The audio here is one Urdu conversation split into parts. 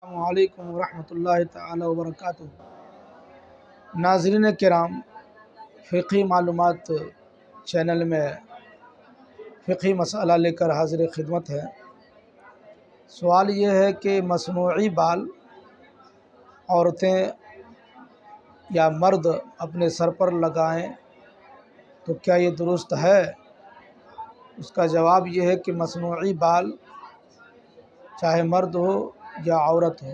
السلام علیکم ورحمۃ اللہ تعالی وبرکاتہ۔ ناظرین کرام، فقہی معلومات چینل میں فقہی مسئلہ لے کر حاضر خدمت ہے۔ سوال یہ ہے کہ مصنوعی بال عورتیں یا مرد اپنے سر پر لگائیں تو کیا یہ درست ہے؟ اس کا جواب یہ ہے کہ مصنوعی بال چاہے مرد ہو یا عورت ہو،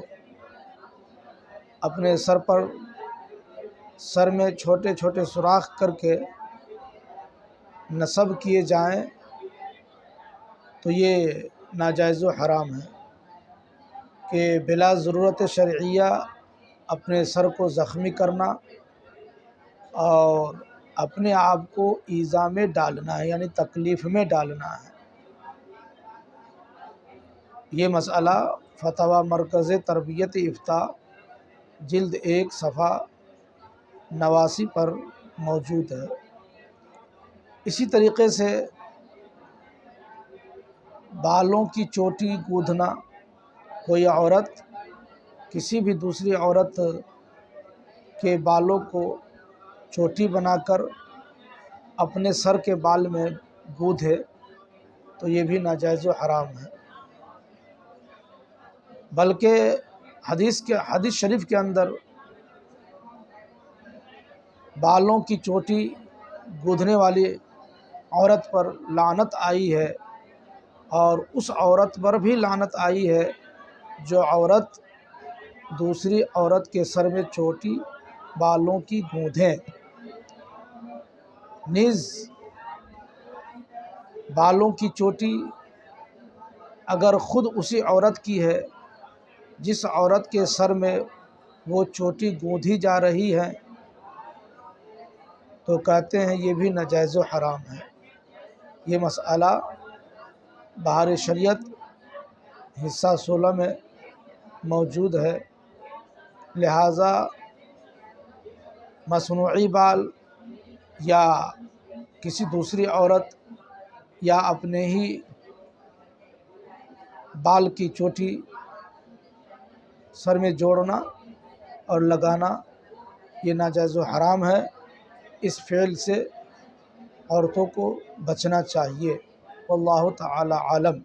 اپنے سر میں چھوٹے چھوٹے سوراخ کر کے نصب کیے جائیں تو یہ ناجائز و حرام ہے کہ بلا ضرورت شرعیہ اپنے سر کو زخمی کرنا اور اپنے آپ کو ایذا میں ڈالنا ہے، یعنی تکلیف میں ڈالنا ہے۔ یہ مسئلہ فتویٰ مرکز تربیت افتاء جلد 1 صفحہ 89 پر موجود ہے۔ اسی طریقے سے بالوں کی چوٹی گودھنا، کوئی عورت کسی بھی دوسری عورت کے بالوں کو چوٹی بنا کر اپنے سر کے بال میں گودھے تو یہ بھی ناجائز و حرام ہے۔ بلکہ حدیث شریف کے اندر بالوں کی چوٹی گودھنے والی عورت پر لعنت آئی ہے، اور اس عورت پر بھی لعنت آئی ہے جو عورت دوسری عورت کے سر میں چوٹی بالوں کی گوندھے۔ نیز بالوں کی چوٹی اگر خود اسی عورت کی ہے جس عورت کے سر میں وہ چوٹی گوندھی جا رہی ہے تو کہتے ہیں یہ بھی ناجائز و حرام ہے۔ یہ مسئلہ بہار شریعت حصہ 16 میں موجود ہے۔ لہٰذا مصنوعی بال یا کسی دوسری عورت یا اپنے ہی بال کی چوٹی سر میں جوڑنا اور لگانا یہ ناجائز و حرام ہے۔ اس فعل سے عورتوں کو بچنا چاہیے۔ واللہ تعالی عالم۔